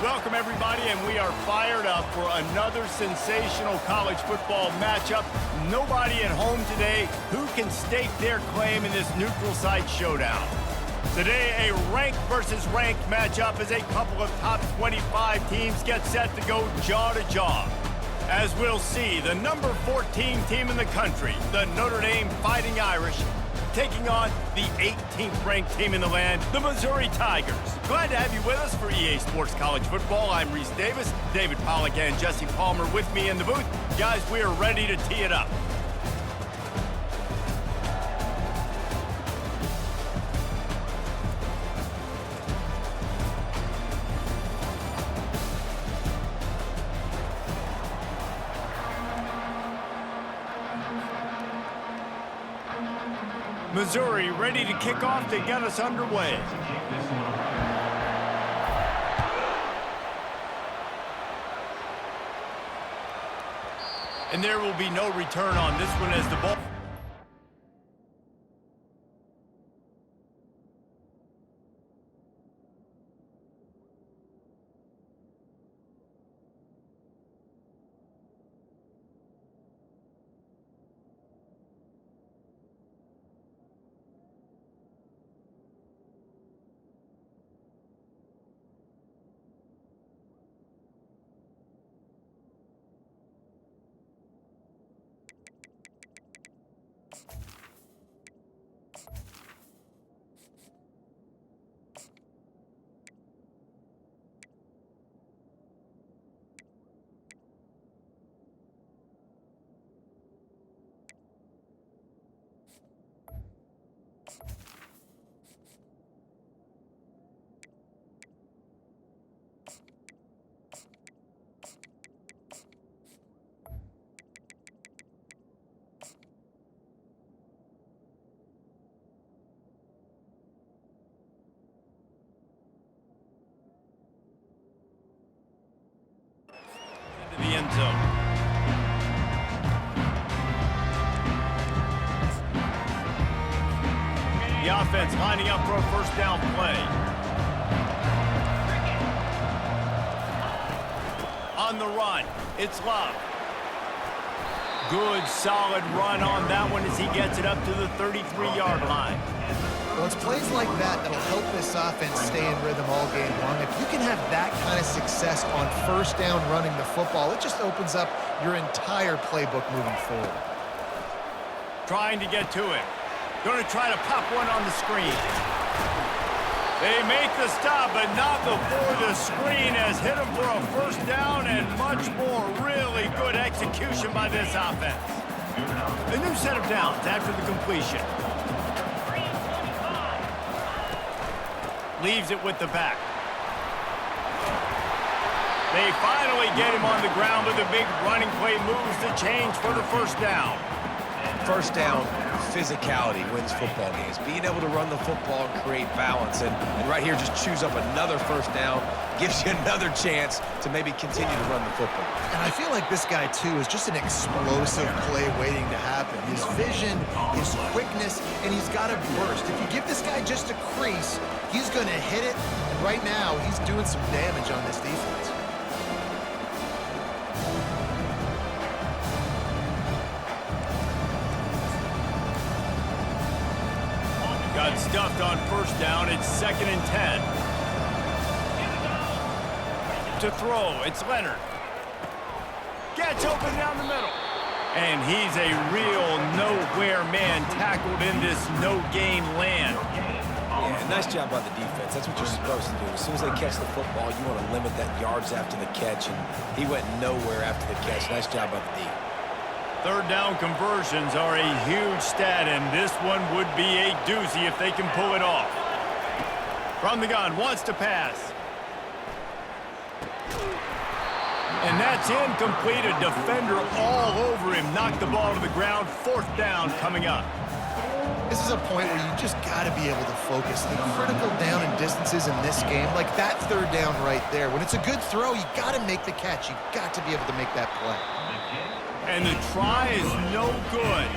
Welcome, everybody, and we are fired up for another sensational college football matchup. Nobody at home today who can stake their claim in this neutral site showdown. Today, a ranked versus ranked matchup as a couple of top 25 teams get set to go jaw to jaw. As we'll see, the number 14 team in the country, the Notre Dame Fighting Irish, taking on the 18th ranked team in the land, the Missouri Tigers. Glad to have you with us for EA Sports College Football. I'm Reese Davis, David Pollack and Jesse Palmer with me in the booth. Guys, we are ready to tee it up. Missouri ready to kick off to get us underway. And there will be no return on this one as the ball. The end zone. The offense lining up for a first down play. On the run, it's Love. Good, solid run on that one as he gets it up to the 33-yard line. Well, it's plays like that that'll help this offense stay in rhythm all game long. If you can have that kind of success on first down running the football, it just opens up your entire playbook moving forward. Trying to get to it. Going to try to pop one on the screen. They make the stop, but not before the screen has hit them for a first down and much more. Really good execution by this offense. A new set of downs after the completion. Leaves it with the back. They finally get him on the ground with a big running play, moves the change for the first down. First down, physicality wins football games. Being able to run the football and create balance. And right here, just choose up another first down, gives you another chance to maybe continue to run the football. And I feel like this guy, too, is just an explosive play waiting to happen. His vision, his quickness, and he's got a burst. If you give this guy just a crease, he's going to hit it. And right now, he's doing some damage on this defense. Got stuffed on first down. It's 2nd and 10. To throw, it's Leonard. Gets open down the middle. And he's a real nowhere man tackled in this no-gain land. Yeah, nice job by the defense. That's what you're supposed to do. As soon as they catch the football, you want to limit that yards after the catch, and he went nowhere after the catch. Nice job by the D. Third down conversions are a huge stat, and this one would be a doozy if they can pull it off. From the gun, wants to pass. And that's incomplete. A defender all over him. Knocked the ball to the ground. 4th down coming up. This is a point where you just got to be able to focus. The critical down and distances in this game, like that third down right there. When it's a good throw, you got to make the catch. You got to be able to make that play. And the try is no good.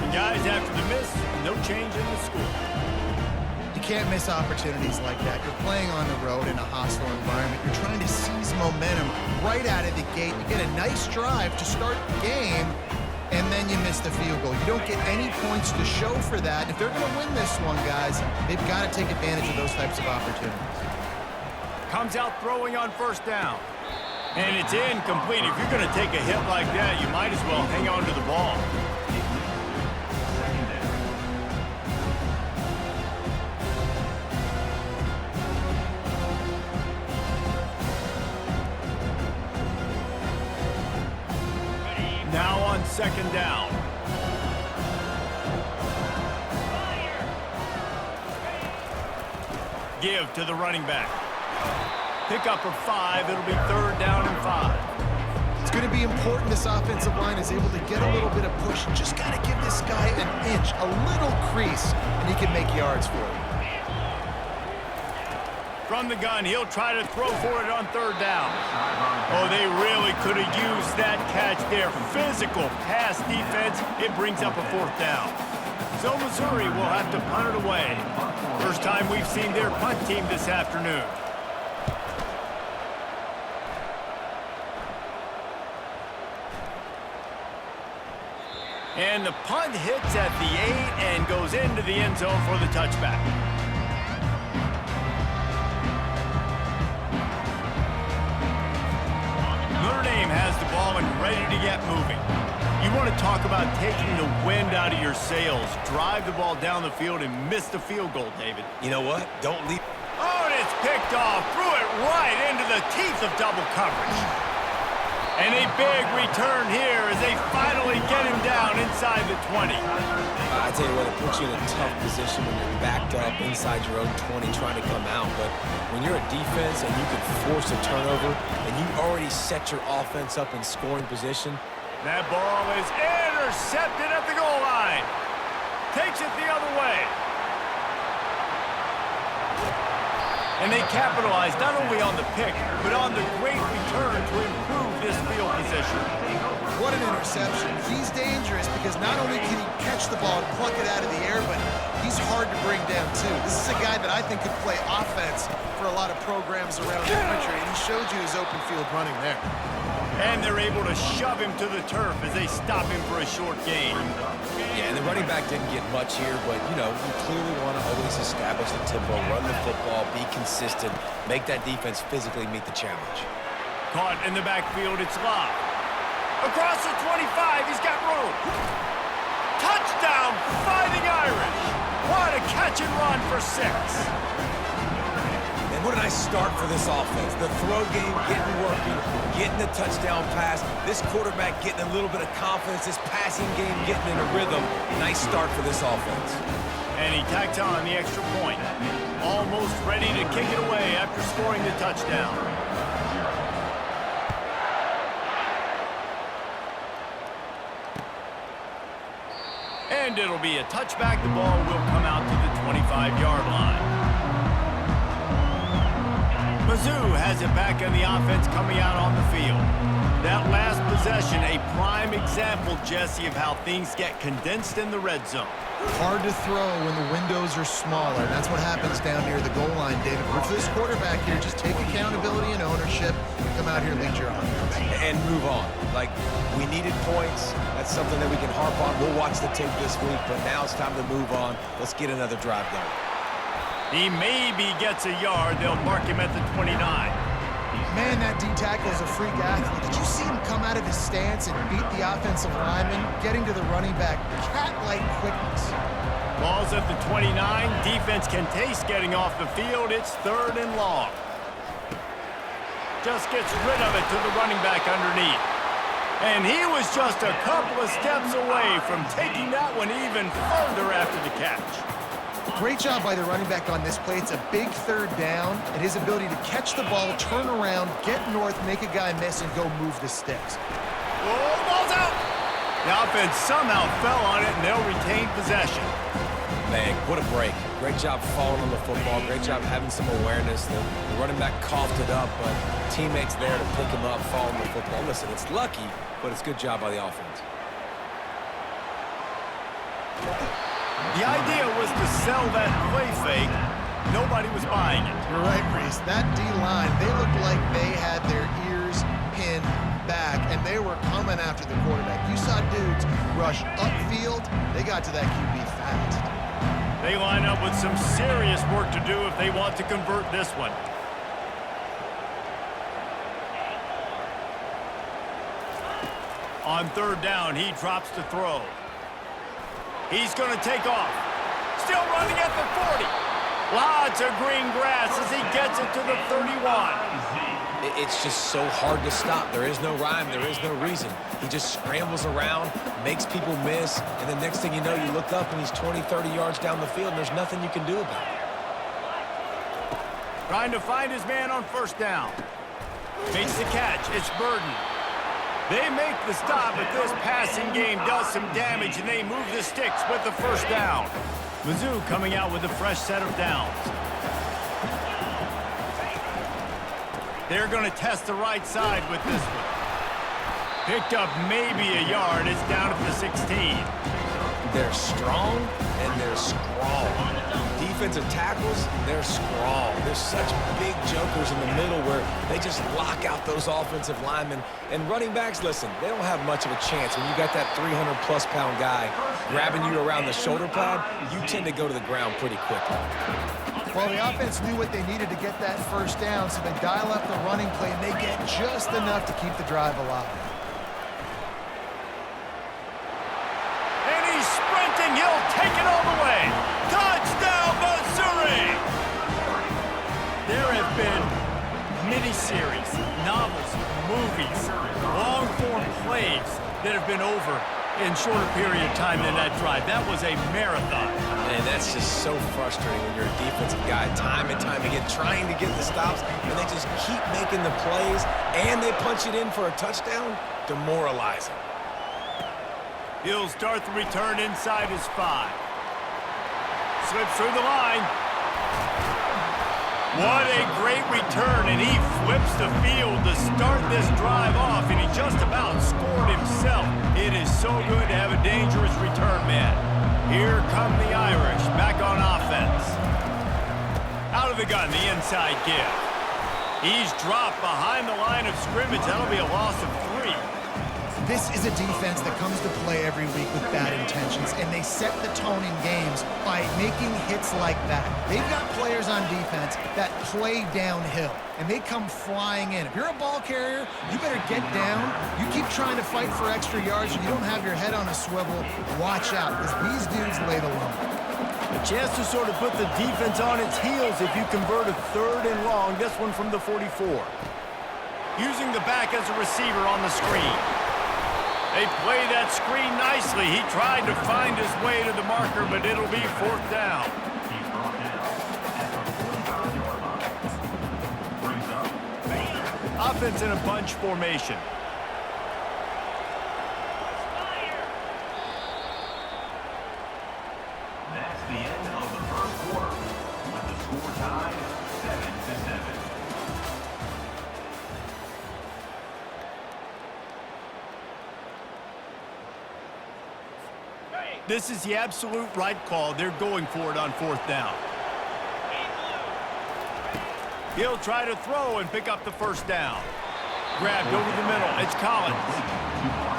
And guys, after the miss, no change in the score. can't miss opportunities like that. You're playing on the road in a hostile environment. You're trying to seize momentum right out of the gate. You get a nice drive to start the game, and then you miss the field goal. You don't get any points to show for that. If they're going to win this one, guys, they've got to take advantage of those types of opportunities. Comes out throwing on first down. And it's incomplete. If you're going to take a hit like that, you might as well hang on to the ball. Now on second down. Give to the running back. Pick up a 5. It'll be third down and 5. It's going to be important this offensive line is able to get a little bit of push. Just got to give this guy an inch, a little crease, and he can make yards for you. From the gun, he'll try to throw for it on third down. Oh, they really could have used that catch there. Physical pass defense. It brings up a fourth down. So Missouri will have to punt it away. First time we've seen their punt team this afternoon. And the punt hits at the 8 and goes into the end zone for the touchback. Notre Dame has the ball and ready to get moving. You want to talk about taking the wind out of your sails. Drive the ball down the field and miss the field goal, David. You know what? Don't leave. Oh, and it's picked off. Threw it right into the teeth of double coverage. And a big return here as they finally get him down inside the 20. I tell you what, it puts you in a tough position when you're backed up inside your own 20 trying to come out. But when you're a defense and you can force a turnover and you already set your offense up in scoring position. That ball is intercepted at the goal line. Takes it the other way. And they capitalized not only on the pick, but on the great return to improve this field position. What an interception. He's dangerous because not only can he catch the ball and pluck it out of the air, but he's hard to bring down, too. This is a guy that I think could play offense for a lot of programs around the country, and he showed you his open field running there. And they're able to shove him to the turf as they stop him for a short gain. Yeah, and the running back didn't get much here, but, you know, you clearly want to always establish the tempo, run the football, be consistent, make that defense physically meet the challenge. Caught in the backfield, it's Love. Across the 25, he's got room. Touchdown, Fighting Irish. What a catch and run for 6. And what a nice start for this offense. The throw game getting working, getting the touchdown pass. This quarterback getting a little bit of confidence. This passing game getting in a rhythm. Nice start for this offense. And he tacks on the extra point. Almost ready to kick it away after scoring the touchdown. And it'll be a touchback. The ball will come out to the 25-yard line. Mizzou has it back on the offense coming out on the field. That last possession, a prime example, Jesse, of how things get condensed in the red zone. Hard to throw when the windows are smaller. And that's what happens down near the goal line, David. But for this quarterback here, just take accountability and ownership and come out here and lead your offense. And move on. Like, we needed points. That's something that we can harp on. We'll watch the tape this week, but now it's time to move on. Let's get another drive going. He maybe gets a yard. They'll mark him at the 29. Man, that D-tackle is a freak athlete. Did you see him come out of his stance and beat the offensive lineman, getting to the running back? Cat-like quickness. Ball's at the 29. Defense can taste getting off the field. It's third and long. Just gets rid of it to the running back underneath. And he was just a couple of steps away from taking that one even further after the catch. Great job by the running back on this play. It's a big third down, and his ability to catch the ball, turn around, get north, make a guy miss, and go move the sticks. Oh, ball's out! The offense somehow fell on it, and they'll retain possession. Man, what a break. Great job falling on the football. Great job having some awareness. The running back coughed it up, but teammates there to pick him up, fall on the football. Listen, it's lucky, but it's good job by the offense. The idea was to sell that play fake. Nobody was buying it. You're right, Reese. That D-line, they looked like they had their ears pinned back, and they were coming after the quarterback. You saw dudes rush upfield. They got to that QB fast. They line up with some serious work to do if they want to convert this one. On third down, he drops to throw. He's going to take off. Still running at the 40. Lots of green grass as he gets it to the 31. It's just so hard to stop. There is no rhyme. There is no reason. He just scrambles around, makes people miss, and the next thing you know, you look up and he's 20, 30 yards down the field, and there's nothing you can do about it. Trying to find his man on first down. Makes the catch. It's Burden. They make the stop, but this passing game does some damage, and they move the sticks with the first down. Mizzou coming out with a fresh set of downs. They're going to test the right side with this one. Picked up maybe a yard. It's down at the 16. They're strong, and they're scrawl. Defensive tackles, they're scrawl. There's such big jokers in the middle where they just lock out those offensive linemen. And running backs, listen, they don't have much of a chance. When you got that 300-plus pound guy grabbing you around the shoulder pad, you tend to go to the ground pretty quickly. Well, the offense knew what they needed to get that first down, so they dial up the running play, and they get just enough to keep the drive alive. And he's sprinting. He'll take it all the way. Touchdown, Missouri! There have been miniseries, novels, movies, long-form plays that have been over in shorter period of time than that drive. That was a marathon. And that's just so frustrating when you're a defensive guy, time and time again, trying to get the stops, and they just keep making the plays, and they punch it in for a touchdown. Demoralizing. He'll start the return inside his 5. Slips through the line. What a great return, and he flips the field to start this drive off, and he just about scored himself. It is so good to have a dangerous return man. Here come the Irish, back on offense. Out of the gun, the inside give. He's dropped behind the line of scrimmage. That'll be a loss of 3. This is a defense that comes to play every week with bad intentions, and they set the tone in games by making hits like that. They've got players on defense that play downhill, and they come flying in. If you're a ball carrier, you better get down. You keep trying to fight for extra yards, and you don't have your head on a swivel. Watch out, because these dudes lay the lumber. A chance to sort of put the defense on its heels if you convert a 3rd and long. This one from the 44. Using the back as a receiver on the screen. They play that screen nicely. He tried to find his way to the marker, but it'll be 4th down. Offense in a bunch formation. That's the end of the first quarter, with the score tied 7-7. This is the absolute right call. They're going for it on 4th down. He'll try to throw and pick up the first down. Grabbed over the middle. It's Collins.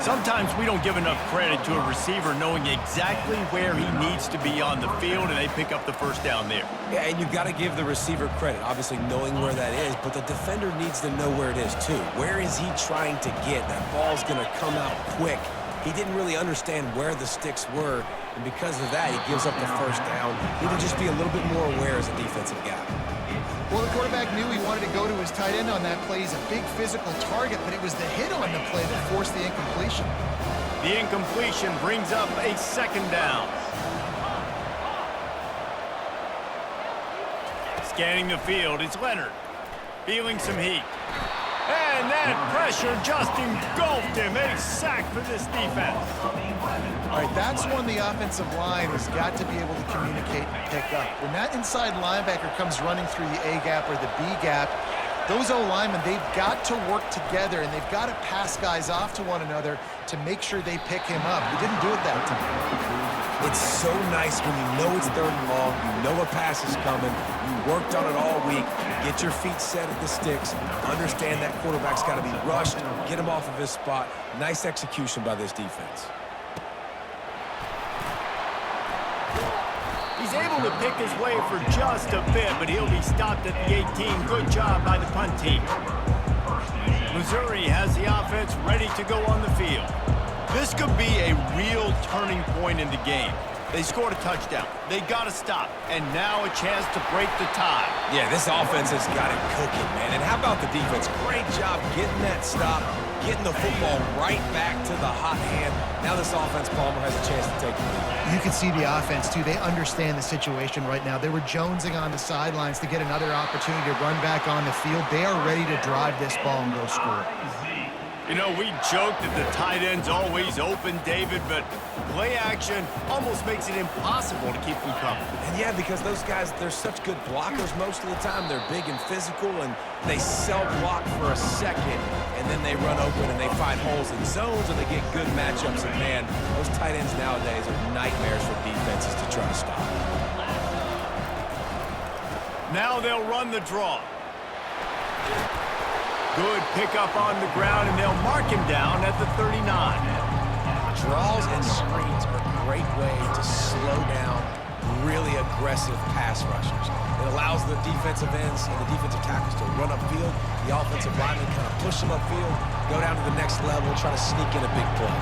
Sometimes we don't give enough credit to a receiver knowing exactly where he needs to be on the field, and they pick up the first down there. Yeah, and you've got to give the receiver credit, obviously knowing where that is, but the defender needs to know where it is too. Where is he trying to get? That ball's going to come out quick. He didn't really understand where the sticks were, and because of that, he gives up the first down. He need to just be a little bit more aware as a defensive guy. Well, the quarterback knew he wanted to go to his tight end on that play. He's a big physical target, but it was the hit on the play that forced the incompletion. The incompletion brings up a 2nd down. Scanning the field, it's Leonard. Feeling some heat. And that pressure just engulfed him. A sack for this defense. All right, that's when the offensive line has got to be able to communicate and pick up. When that inside linebacker comes running through the A gap or the B gap, those O-linemen, they've got to work together, and they've got to pass guys off to one another to make sure they pick him up. He didn't do it that time. It's so nice when you know it's 3rd and long, you know a pass is coming, you worked on it all week, get your feet set at the sticks, understand that quarterback's got to be rushed, get him off of his spot. Nice execution by this defense. He's able to pick his way for just a bit, but he'll be stopped at the 18. Good job by the punt team. Missouri has the offense ready to go on the field. This could be a real turning point in the game. They scored a touchdown. They got to stop. And now a chance to break the tie. Yeah, this offense has got it cooking, man. And how about the defense? Great job getting that stop, getting the football right back to the hot hand. Now this offense, Palmer, has a chance to take the lead. You can see the offense, too. They understand the situation right now. They were jonesing on the sidelines to get another opportunity to run back on the field. They are ready to drive this ball and go score. You know, we joked that the tight end's always open, David, but play action almost makes it impossible to keep them covered. And yeah, because those guys, they're such good blockers most of the time. They're big and physical, and they self-block for a second, and then they run open and they find holes in zones, and they get good matchups. And man, those tight ends nowadays are nightmares for defenses to try to stop. Now they'll run the draw. Good pickup on the ground, and they'll mark him down at the 39. Draws and screens are a great way to slow down really aggressive pass rushers. It allows the defensive ends and the defensive tackles to run upfield. The offensive linemen kind of push them upfield, go down to the next level, try to sneak in a big play.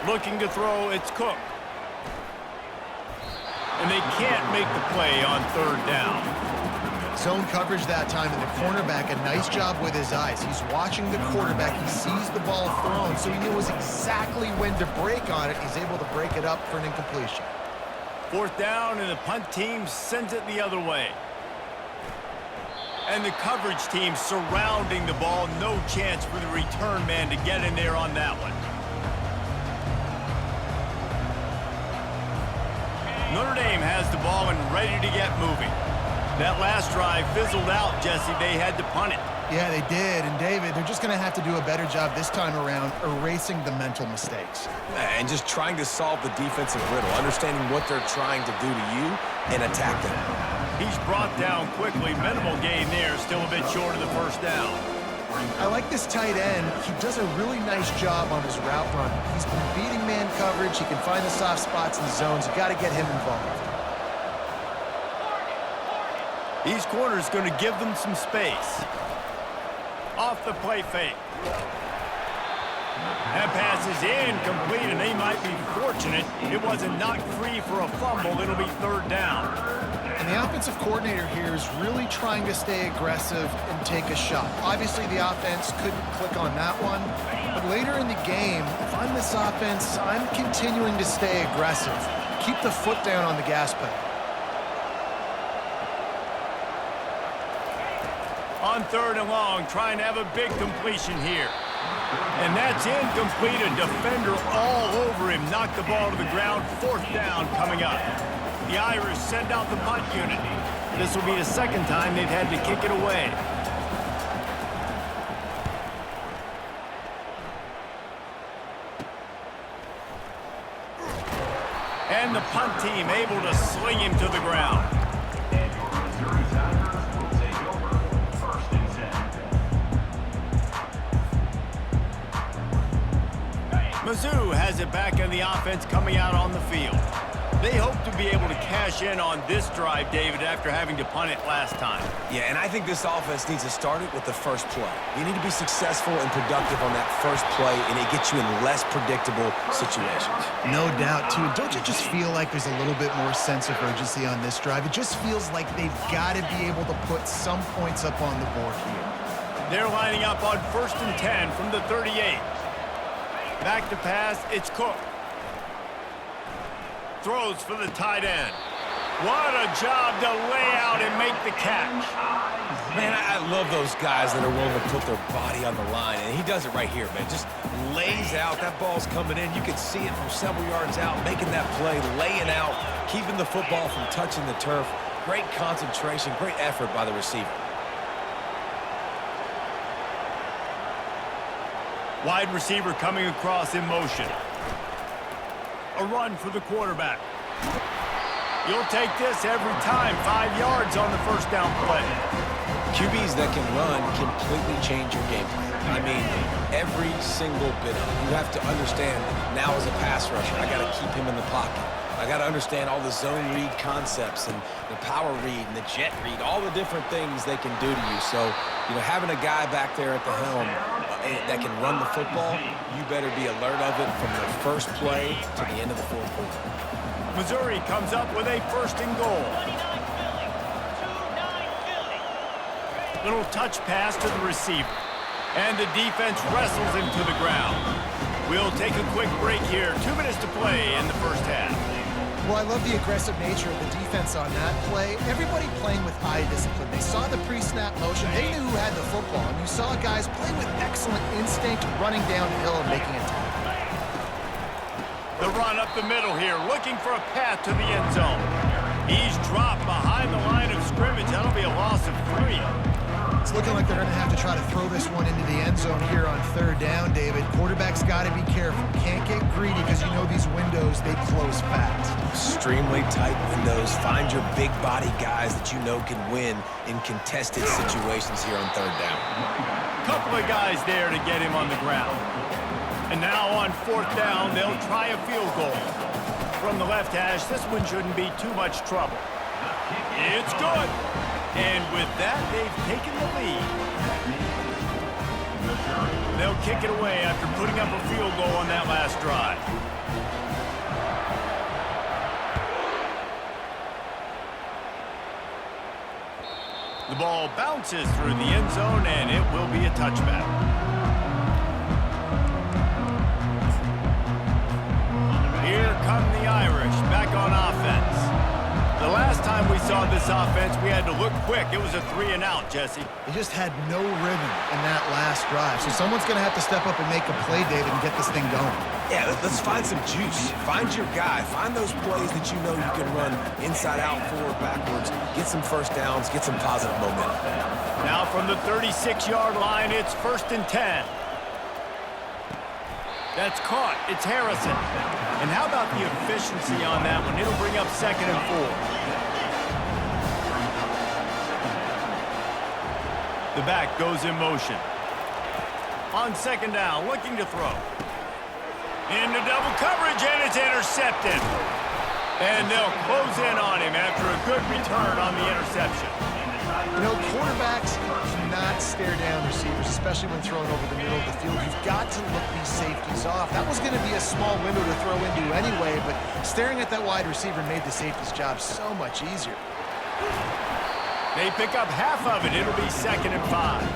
Looking to throw, it's Cook. And they can't make the play on 3rd down. Zone coverage that time, and the cornerback, a nice job with his eyes. He's watching the quarterback. He sees the ball thrown, so he knows exactly when to break on it. He's able to break it up for an incompletion. 4th down, and the punt team sends it the other way. And the coverage team surrounding the ball. No chance for the return man to get in there on that one. Notre Dame has the ball and ready to get moving. That last drive fizzled out, Jesse. They had to punt it. Yeah, they did. And, David, they're just going to have to do a better job this time around erasing the mental mistakes. And just trying to solve the defensive riddle, understanding what they're trying to do to you and attack them. He's brought down quickly. Minimal gain there. Still a bit short of the 1st down. I like this tight end. He does a really nice job on his route run. He's been beating man coverage. He can find the soft spots in the zones. You got to get him involved. These corners going to give them some space. Off the play fake. That pass is incomplete, and they might be fortunate it wasn't knocked free for a fumble. It'll be 3rd down. And the offensive coordinator here is really trying to stay aggressive and take a shot. Obviously, the offense couldn't click on that one. But later in the game, if I'm this offense, I'm continuing to stay aggressive. Keep the foot down on the gas pedal. On 3rd and long, trying to have a big completion here. And that's incomplete. A defender all over him. Knocked the ball to the ground. 4th down coming up. The Irish send out the punt unit. This will be the 2nd time they've had to kick it away. And the punt team able to sling him to the ground. And your Missouri Tigers will take over 1st and 10. Mizzou has it back in the offense coming out on the field. They hope to be able to cash in on this drive, David, after having to punt it last time. Yeah, and I think this offense needs to start it with the first play. You need to be successful and productive on that first play, and it gets you in less predictable situations. No doubt, too. Don't you just feel like there's a little bit more sense of urgency on this drive? It just feels like they've got to be able to put some points up on the board here. They're lining up on 1st and 10 from the 38. Back to pass, it's Cook. Throws for the tight end. What a job to lay out and make the catch. Man, I love those guys that are willing to put their body on the line, and he does it right here, man. Just lays out. That ball's coming in. You can see it from several yards out, making that play, laying out, keeping the football from touching the turf. Great concentration, great effort by the receiver. Wide receiver coming across in motion. A run for the quarterback. You'll take this every time. 5 yards on the first down play. QBs that can run completely change your game plan. I mean, every single bit of it. You have to understand, now as a pass rusher, I got to keep him in the pocket. I got to understand all the zone read concepts and the power read and the jet read, all the different things they can do to you. So, you know, having a guy back there at the helm that can run the football, you better be alert of it from the first play to the end of the fourth quarter. Missouri comes up with a first and goal. Little touch pass to the receiver. And the defense wrestles him to the ground. We'll take a quick break here. 2 minutes to play in the first half. Well, I love the aggressive nature of the defense on that play. Everybody playing with eye discipline. They saw the pre-snap motion. They knew who had the football. And you saw guys play with excellent instinct, running downhill and making a tackle. The run up the middle here, looking for a path to the end zone. He's dropped behind the line of scrimmage. That'll be a loss of 3. It's looking like they're going to have to try to throw this one into the end zone here on third down, David. Quarterback's got to be careful. Can't get greedy because you know these windows, they close fast. Extremely tight windows. Find your big body guys that you know can win in contested situations here on third down. Couple of guys there to get him on the ground. And now on fourth down, they'll try a field goal. From the left hash, this one shouldn't be too much trouble. It's good. And with that, they've taken the lead. They'll kick it away after putting up a field goal on that last drive. The ball bounces through the end zone, and it will be a touchback. Here come the Irish back on offense. The last time we saw this offense, we had to look quick. It was a 3-and-out, Jesse. They just had no rhythm in that last drive. So someone's going to have to step up and make a play, David, and get this thing going. Yeah, let's find some juice. Find your guy. Find those plays that you know you can run inside out, forward, backwards. Get some first downs. Get some positive momentum. Now from the 36-yard line, it's 1st and 10. That's caught. It's Harrison. And how about the efficiency on that one? It'll bring up 2nd and 4. The back goes in motion. On 2nd down, looking to throw. Into double coverage, and it's intercepted. And they'll close in on him after a good return on the interception. You know, quarterbacks cannot stare down receivers, especially when thrown over the middle of the field. You've got to look these safeties off. That was going to be a small window to throw into anyway, but staring at that wide receiver made the safety's job so much easier. They pick up half of it. It'll be 2nd and 5.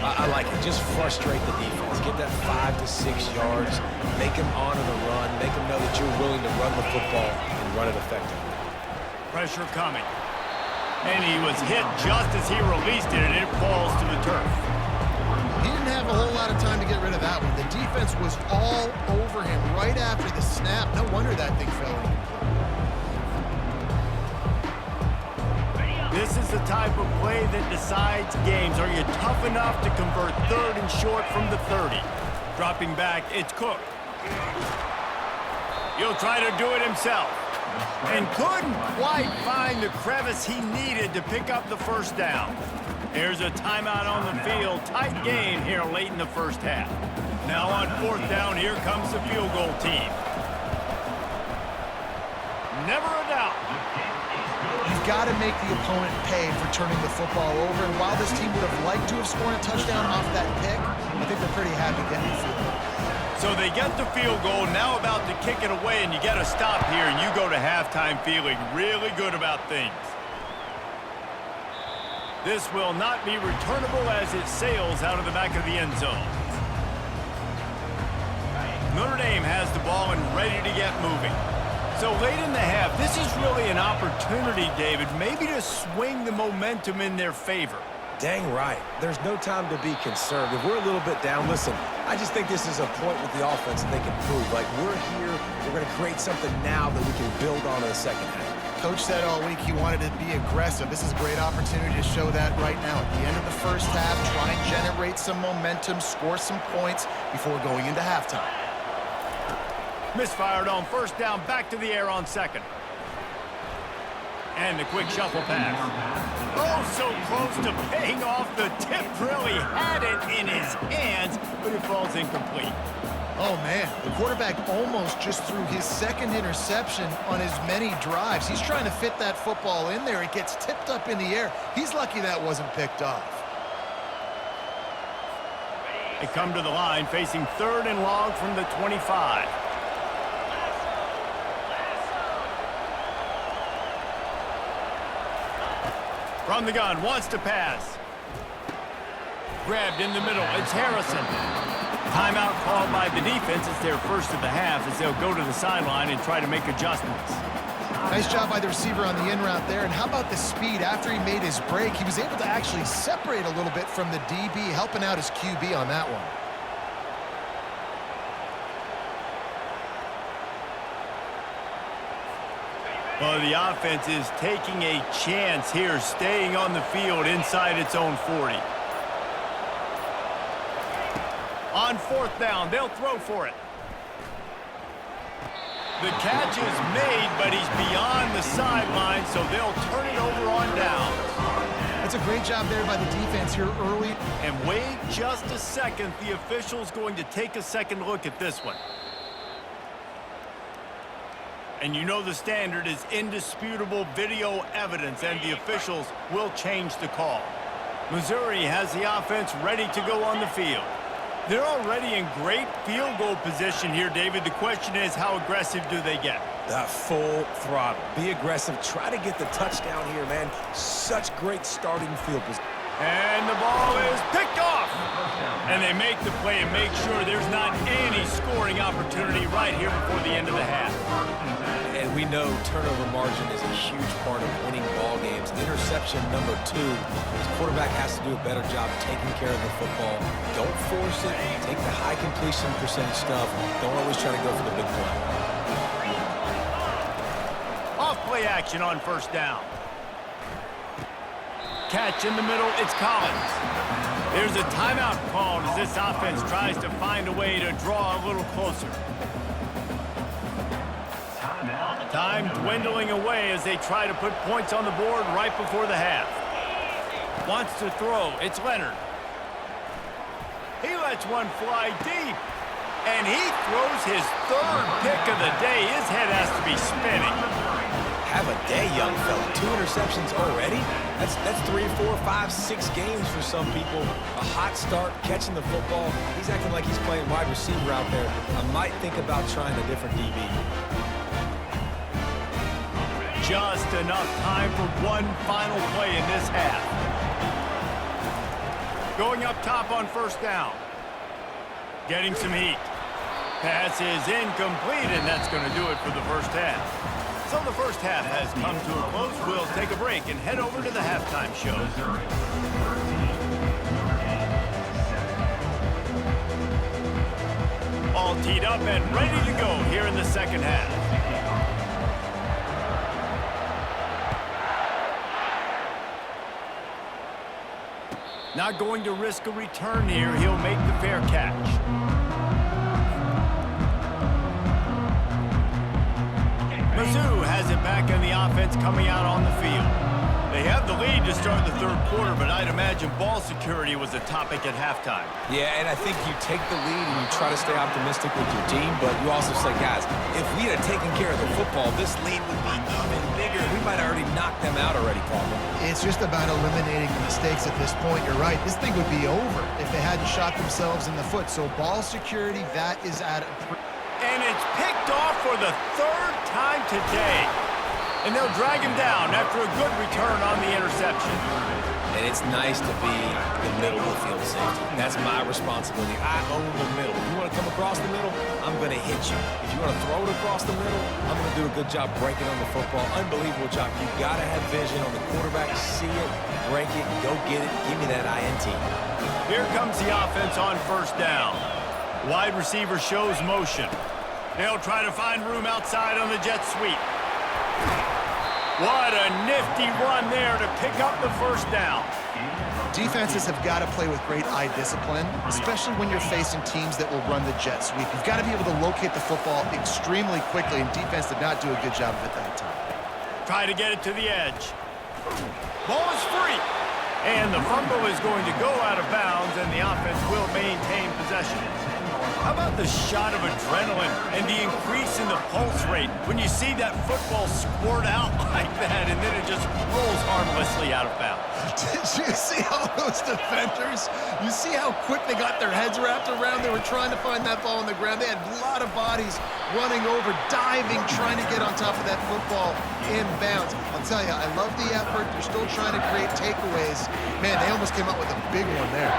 I like it. Just frustrate the defense. Get that 5 to 6 yards. Make them honor the run. Make them know that you're willing to run the football and run it effectively. Pressure coming. And he was hit just as he released it, and it falls to the turf. He didn't have a whole lot of time to get rid of that one. The defense was all over him right after the snap. No wonder that thing fell in. This is the type of play that decides games. Are you tough enough to convert 3rd and short from the 30? Dropping back, it's Cook. He'll try to do it himself. And couldn't quite find the crevice he needed to pick up the first down. There's a timeout on the field. Tight game here late in the first half. Now on 4th down, here comes the field goal team. Never a doubt. You've got to make the opponent pay for turning the football over. And while this team would have liked to have scored a touchdown off that pick, I think they're pretty happy getting the field goal. So they get the field goal, now about to kick it away, and you get a stop here, and you go to halftime feeling really good about things. This will not be returnable as it sails out of the back of the end zone. Notre Dame has the ball and ready to get moving. So late in the half, this is really an opportunity, David, maybe to swing the momentum in their favor. Dang right. There's no time to be concerned. If we're a little bit down, listen, I just think this is a point with the offense that they can prove. Like, we're here, we're going to create something now that we can build on in the second half. Coach said all week he wanted to be aggressive. This is a great opportunity to show that right now. At the end of the first half, try and generate some momentum, score some points before going into halftime. Misfired on first down, back to the air on second. And the quick shuffle pass. Oh, so close to paying off. The tip really had it in his hands, but it falls incomplete. Oh, man, the quarterback almost just threw his second interception on as many drives. He's trying to fit that football in there. It gets tipped up in the air. He's lucky that wasn't picked off. They come to the line facing 3rd and long from the 25. From the gun, wants to pass. Grabbed in the middle, it's Harrison. Timeout called by the defense. It's their first of the half as they'll go to the sideline and try to make adjustments. Nice job by the receiver on the in route there. And how about the speed after he made his break? He was able to actually separate a little bit from the DB, helping out his QB on that one. Well, the offense is taking a chance here, staying on the field inside its own 40. On 4th down, they'll throw for it. The catch is made, but he's beyond the sideline, so they'll turn it over on down. That's a great job there by the defense here early. And wait just a second. The official's going to take a second look at this one. And you know the standard is indisputable video evidence, and the officials will change the call. Missouri has the offense ready to go on the field. They're already in great field goal position here, David. The question is, how aggressive do they get? Full throttle. Be aggressive. Try to get the touchdown here, man. Such great starting field position. And the ball is picked off. And they make the play and make sure there's not any scoring opportunity right here before the end of the half. And we know turnover margin is a huge part of winning ball games. Interception number 2. The quarterback has to do a better job taking care of the football. Don't force it. Take the high completion percentage stuff. Don't always try to go for the big play. Off play action on first down. Catch in the middle, it's Collins. There's a timeout called as this offense tries to find a way to draw a little closer. Time dwindling away as they try to put points on the board right before the half. Wants to throw, it's Leonard. He lets one fly deep. And he throws his 3rd pick of the day. His head has to be spinning. Have a day, young fella. 2 interceptions already? That's 3, 4, 5, 6 games for some people. A hot start, catching the football. He's acting like he's playing wide receiver out there. I might think about trying a different DB. Just enough time for one final play in this half. Going up top on first down. Getting some heat. Pass is incomplete, and that's going to do it for the first half. So the first half has come to a close. We'll take a break and head over to the halftime show. All teed up and ready to go here in the second half. Not going to risk a return here. He'll make the fair catch. Mizzou has it back in the offense coming out on the field. They have the lead to start the 3rd quarter, but I'd imagine ball security was a topic at halftime. Yeah, and I think you take the lead and you try to stay optimistic with your team, but you also say, guys, if we had taken care of the football, this lead would be even bigger. We might have already knocked them out already, Palmer. It's just about eliminating the mistakes at this point. You're right. This thing would be over if they hadn't shot themselves in the foot. So ball security, that is at a... And it's picked off for the 3rd time today. And they'll drag him down after a good return on the interception. and it's nice to be the middle of the field safety. That's my responsibility. I own the middle. If you want to come across the middle, I'm going to hit you. If you want to throw it across the middle, I'm going to do a good job breaking on the football. Unbelievable job. You've got to have vision on the quarterback. See it, break it, go get it. Give me that INT. Here comes the offense on first down. Wide receiver shows motion. They'll try to find room outside on the jet sweep. What a nifty run there to pick up the first down. Defenses have got to play with great eye discipline, especially when you're facing teams that will run the jet sweep. You've got to be able to locate the football extremely quickly, and defense did not do a good job of it that time. Try to get it to the edge. Ball is free. And the fumble is going to go out of bounds, and the offense will maintain possession. How about the shot of adrenaline and the increase in the pulse rate when you see that football squirt out like that and then it just rolls harmlessly out of bounds? Did you see all those defenders? You see how quick they got their heads wrapped around? They were trying to find that ball on the ground. They had a lot of bodies running over, diving, trying to get on top of that football in bounds. I'll tell you, I love the effort. They're still trying to create takeaways. Man, they almost came up with a big one there.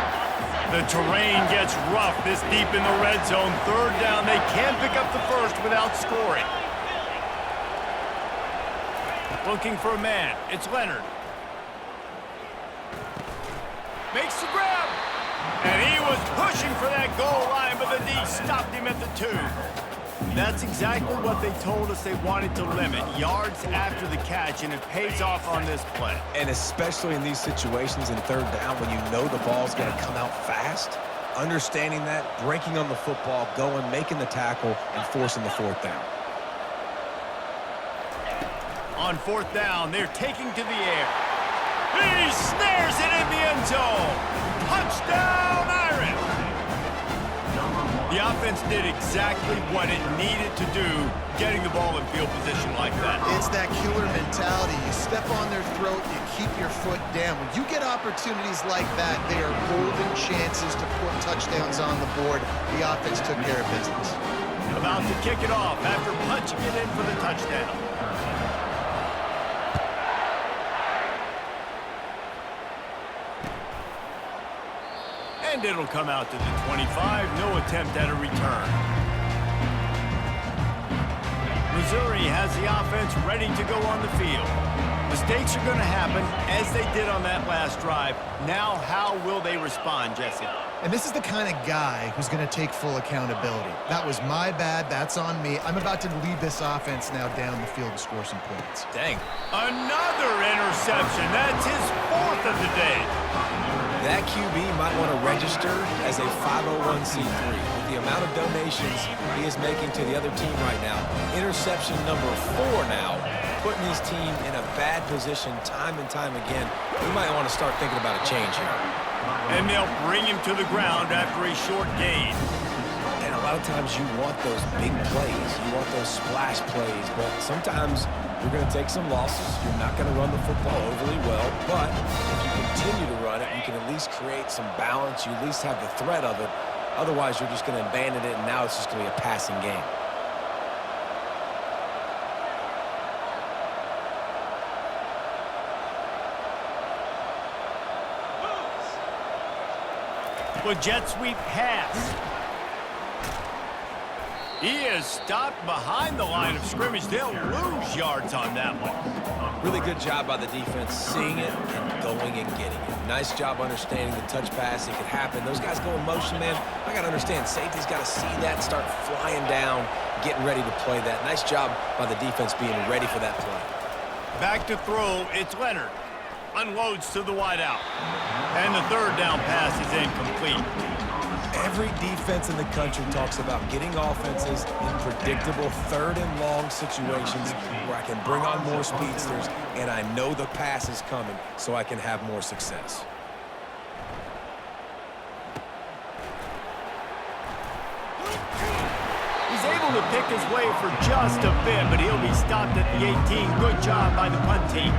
The terrain gets rough this deep in the red zone. Third down, they can pick up the first without scoring. Looking for a man. It's Leonard. Makes the grab. And he was pushing for that goal line, but the D stopped him at the 2. That's exactly what they told us they wanted to limit. Yards after the catch, and it pays off on this play. And especially in these situations in third down when you know the ball's going to come out fast, understanding that, breaking on the football, going, making the tackle, and forcing the fourth down. On fourth down, they're taking to the air. He snares it in the end zone. Touchdown, Irish! The offense did exactly what it needed to do, getting the ball in field position like that. It's that killer mentality. You step on their throat, you keep your foot down. When you get opportunities like that, they are golden chances to put touchdowns on the board. The offense took care of business. About to kick it off after punching it in for the touchdown. And it'll come out to the 25. No attempt at a return. Missouri has the offense ready to go on the field. Mistakes are going to happen, as they did on that last drive. Now, how will they respond, Jesse? And this is the kind of guy who's going to take full accountability. That was my bad. That's on me. I'm about to lead this offense now down the field to score some points. Dang. Another interception. That's his 4th of the day. That QB might want to register as a 501c3. With the amount of donations he is making to the other team right now, interception number 4 now, putting his team in a bad position time and time again. We might want to start thinking about a change here. And they'll bring him to the ground after a short gain. And a lot of times you want those big plays. You want those splash plays. But sometimes you're going to take some losses. You're not going to run the football overly well. But if you continue to run it, you can at least create some balance. You at least have the threat of it. Otherwise, you're just going to abandon it, and now it's just going to be a passing game. With jet sweep pass. He is stopped behind the line of scrimmage. They'll lose yards on that one. Really good job by the defense, seeing it and going and getting it. Nice job understanding the touch pass. It could happen. Those guys go in motion, man. I got to understand, safety's got to see that, start flying down, getting ready to play that. Nice job by the defense being ready for that play. Back to throw, it's Leonard. Unloads to the wideout. And the third down pass is incomplete. Every defense in the country talks about getting offenses in predictable third and long situations where I can bring on more speedsters and I know the pass is coming so I can have more success. He's able to pick his way for just a bit, but he'll be stopped at the 18. Good job by the punt team.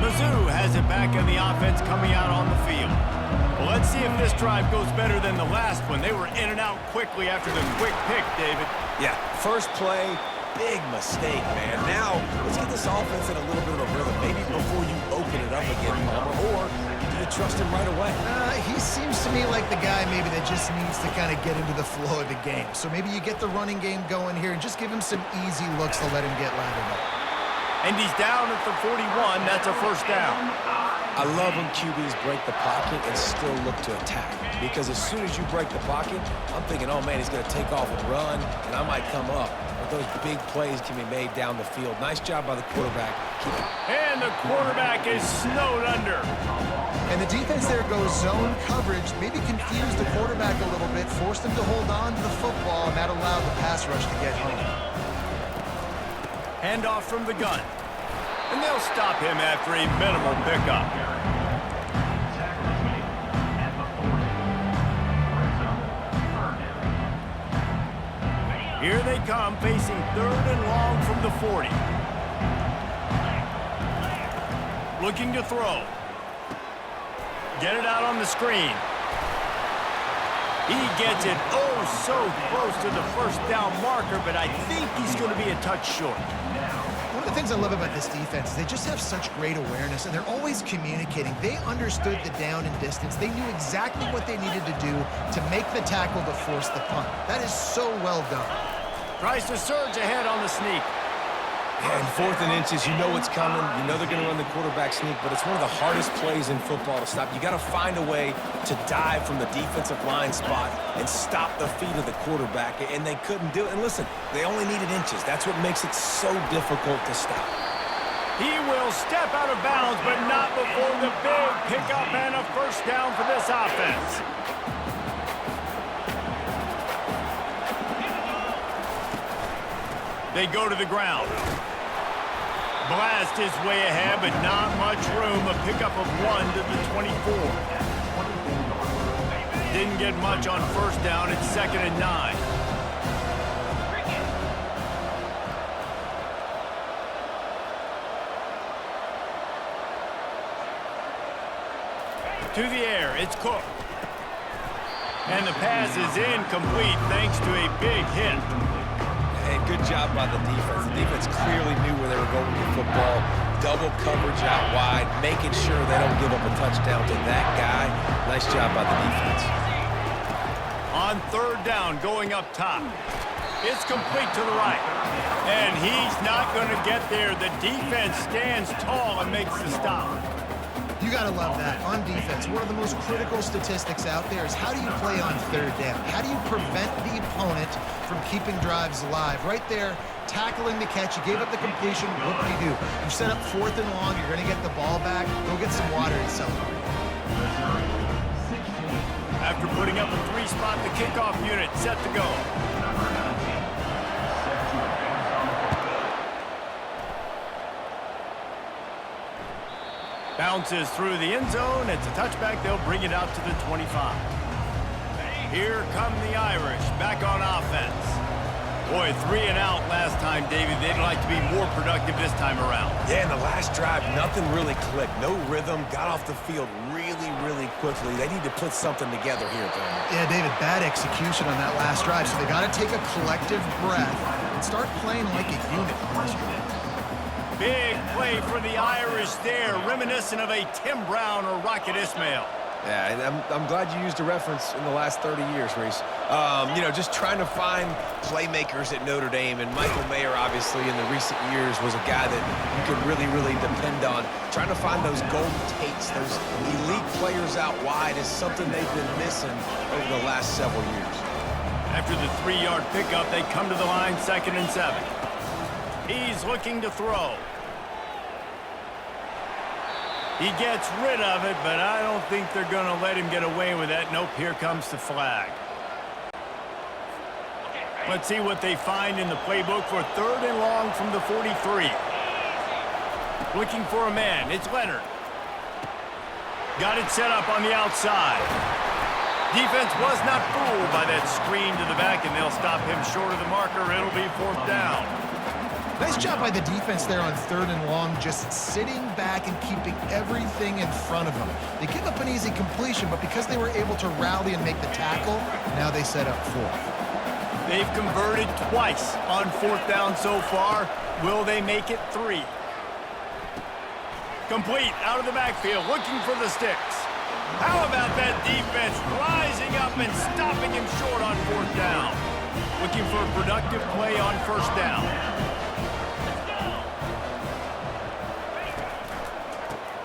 Mizzou has it back in the offense coming out on the field. Well, let's see if this drive goes better than the last one. They were in and out quickly after the quick pick, David. Yeah, first play, big mistake, man. Now, let's get this offense in a little bit of a rhythm. Maybe before you open it up again, Palmer, or do you trust him right away? He seems to me like the guy maybe that just needs to kind of get into the flow of the game. So maybe you get the running game going here and just give him some easy looks to let him get lathered up. And he's down at the 41. That's a first down. I love when QBs break the pocket and still look to attack. Because as soon as you break the pocket, I'm thinking, oh, man, he's going to take off and run, and I might come up. But those big plays can be made down the field. Nice job by the quarterback. Keep it. And the quarterback is snowed under. And the defense there goes zone coverage, maybe confused the quarterback a little bit, forced him to hold on to the football, and that allowed the pass rush to get home. Handoff from the gun. And they'll stop him after a minimal pickup. Here they come, facing 3rd and long from the 40. Looking to throw. Get it out on the screen. He gets it oh so close to the first down marker, but I think he's going to be a touch short. One of the things I love about this defense is they just have such great awareness, and they're always communicating. They understood the down and distance. They knew exactly what they needed to do to make the tackle to force the punt. That is so well done. Tries to surge ahead on the sneak. And 4th and inches, you know what's coming. You know they're going to run the quarterback sneak, but it's one of the hardest plays in football to stop. You got to find a way to dive from the defensive line spot and stop the feet of the quarterback, and they couldn't do it. And listen, they only needed inches. That's what makes it so difficult to stop. He will step out of bounds, but not before the big pickup and a first down for this offense. They go to the ground. Blast his way ahead, but not much room. A pickup of 1 to the 24. Didn't get much on first down. It's 2nd and 9. To the air, it's Cook. And the pass is incomplete thanks to a big hit. Hey, good job by the defense. The defense clearly knew where they were going with the football. Double coverage out wide, making sure they don't give up a touchdown to that guy. Nice job by the defense. On 3rd down, going up top. It's complete to the right. And he's not going to get there. The defense stands tall and makes the stop. You got to love that. On defense, one of the most critical statistics out there is how do you play on 3rd down? How do you prevent the opponent from keeping drives alive? Right there, tackling the catch. You gave up the completion. What do? You set up 4th and long. You're going to get the ball back. Go get some water and celebrate. After putting up a 3-spot, the kickoff unit set to go. Bounces through the end zone. It's a touchback. They'll bring it out to the 25. Here come the Irish back on offense. Boy, 3 and out last time, David. They'd like to be more productive this time around. Yeah, in the last drive, nothing really clicked. No rhythm. Got off the field really, really quickly. They need to put something together here, Palmer. Yeah, David, bad execution on that last drive. So they got to take a collective breath and start playing like a unit on this one. Big play for the Irish there, reminiscent of a Tim Brown or Rocket Ismail. Yeah, and I'm glad you used a reference in the last 30 years, Reese. You know, just trying to find playmakers at Notre Dame, and Michael Mayer, obviously, in the recent years was a guy that you could really, really depend on. Trying to find those golden takes, those elite players out wide is something they've been missing over the last several years. After the 3-yard pickup, they come to the line, 2nd and 7. He's looking to throw. He gets rid of it, but I don't think they're going to let him get away with that. Nope, here comes the flag. Let's see what they find in the playbook for 3rd and long from the 43. Looking for a man. It's Leonard. Got it set up on the outside. Defense was not fooled by that screen to the back, and they'll stop him short of the marker. It'll be 4th down. Nice job by the defense there on 3rd and long, just sitting back and keeping everything in front of them. They give up an easy completion, but because they were able to rally and make the tackle, now they set up 4th. They've converted twice on 4th down so far. Will they make it 3? Complete out of the backfield, looking for the sticks. How about that defense rising up and stopping him short on 4th down? Looking for a productive play on 1st down.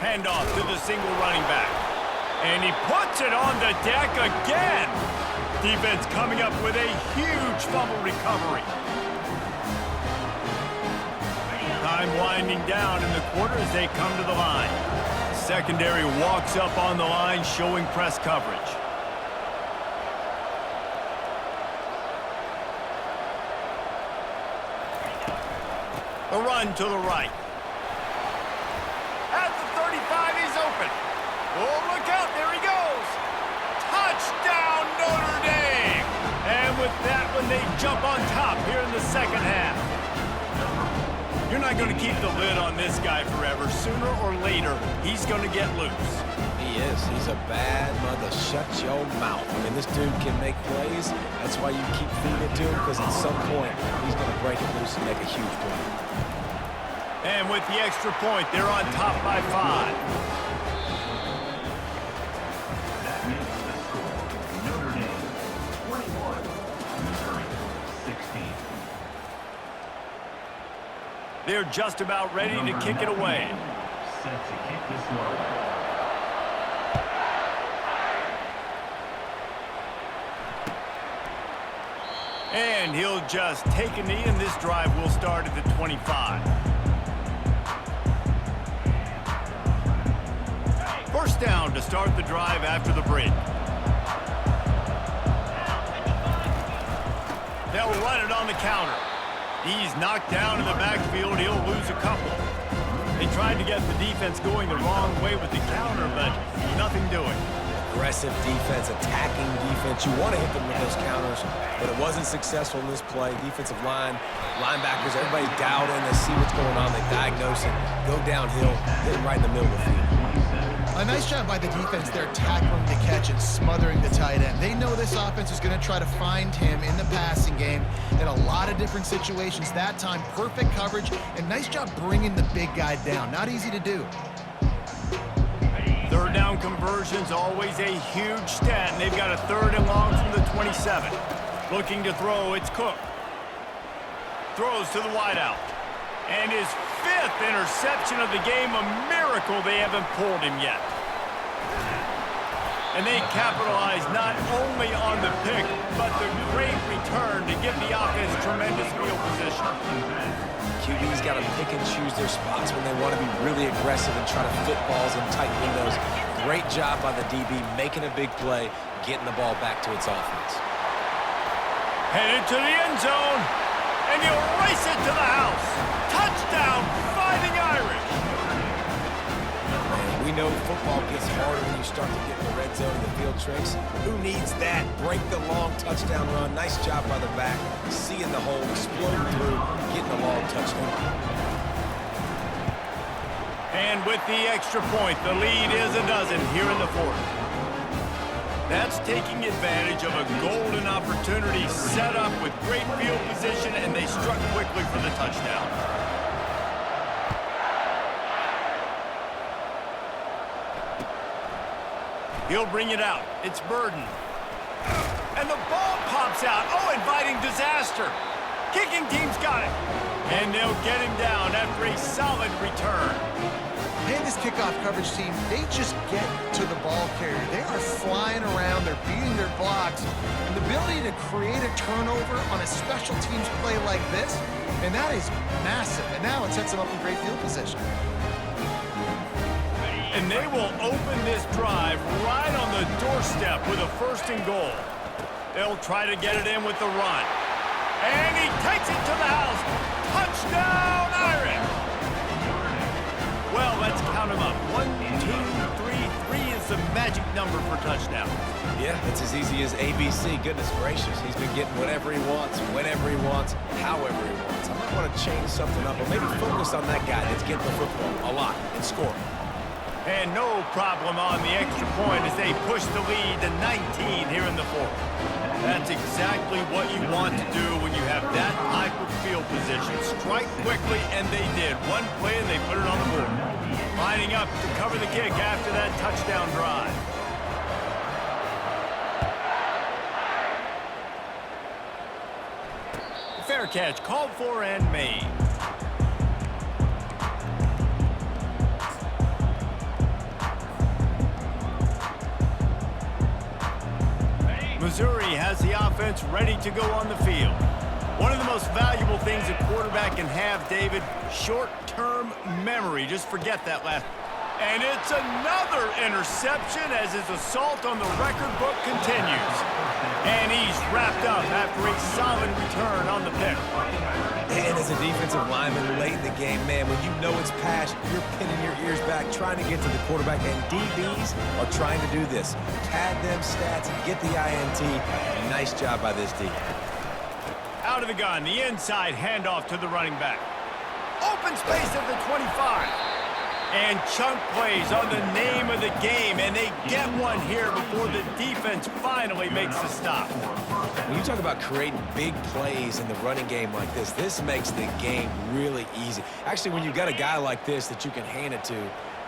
Handoff to the single running back. And he puts it on the deck again. Defense coming up with a huge fumble recovery. Time winding down in the quarter as they come to the line. Secondary walks up on the line, showing press coverage. The run to the right. At the 35, he's open. Oh, look out, there he goes. Touchdown, Notre Dame! And with that one, they jump on top here in the second half. You're not going to keep the lid on this guy forever. Sooner or later, he's going to get loose. He is. He's a bad mother. Shut your mouth. I mean, this dude can make plays. That's why you keep feeding it to him, because at some point, he's going to break it loose and make a huge play. And with the extra point, they're on top by 5. That makes the score Notre Dame 21, Missouri 16. They're just about ready to kick it away. Set to kick this one. And he'll just take a knee, and this drive will start at the 25. 1st down to start the drive after the break. They'll run it on the counter. He's knocked down in the backfield. He'll lose a couple. They tried to get the defense going the wrong way with the counter, but nothing doing. Aggressive defense, attacking defense. You want to hit them with those counters, but it wasn't successful in this play. Defensive line, linebackers, everybody's dialed in. They see what's going on. They diagnose it, go downhill, hit him right in the middle of the field. A nice job by the defense there, tackling the catch and smothering the tight end. They know this offense is going to try to find him in the passing game in a lot of different situations. That time, perfect coverage, and nice job bringing the big guy down. Not easy to do. 3rd down conversion's always a huge stat, and they've got a 3rd and long from the 27. Looking to throw, it's Cook. Throws to the wideout. And his 5th interception of the game, a miracle they haven't pulled him yet. And they capitalize not only on the pick, but the great return to give the offense tremendous field position. QB's got to pick and choose their spots when they want to be really aggressive and try to fit balls in tight windows. Great job by the DB, making a big play, getting the ball back to its offense. Headed to the end zone, and he'll race it to the house. Touchdown, Fighting Irish. Man, we know football gets harder when you start to get in the red zone and the field tricks. Who needs that? Break the long touchdown run. Nice job by the back. Seeing the hole, exploding through, getting the long touchdown. And with the extra point, the lead is a dozen here in the 4th. That's taking advantage of a golden opportunity set up with great field position, and they struck quickly for the touchdown. He'll bring it out. It's Burden. And the ball pops out. Oh, inviting disaster. Kicking team's got it. And they'll get him down after a solid return. Man, this kickoff coverage team, they just get to the ball carrier. They are flying around. They're beating their blocks. And the ability to create a turnover on a special teams play like this, and that is massive. And now it sets them up in great field position. And they will open this drive right on the doorstep with a 1st and goal. They'll try to get it in with the run. And he takes it to the house. Touchdown, Irish! Well, let's count them up. 1, 2, 3. 3 is the magic number for touchdowns. Yeah, it's as easy as ABC. Goodness gracious. He's been getting whatever he wants, whenever he wants, however he wants. I might want to change something up, or maybe focus on that guy that's getting the football a lot and scoring. And no problem on the extra point as they push the lead to 19 here in the 4th. That's exactly what you want to do when you have that type of field position. Strike quickly, and they did. One play, and they put it on the board. Lining up to cover the kick after that touchdown drive. Fair catch, called for and made. Missouri has the offense ready to go on the field. One of the most valuable things a quarterback can have, David, short-term memory. Just forget that last. And it's another interception as his assault on the record book continues. And he's wrapped up after a solid return on the pick. And as a defensive lineman late in the game, man, when you know it's passed, you're pinning your ears back, trying to get to the quarterback, and DBs are trying to do this. Pad them stats, get the INT. Nice job by this D. Out of the gun, the inside handoff to the running back. Open space at the 25. And chunk plays on the name of the game, and they get one here before the defense finally makes the stop. When you talk about creating big plays in the running game like this makes the game really easy. Actually, when you've got a guy like this that you can hand it to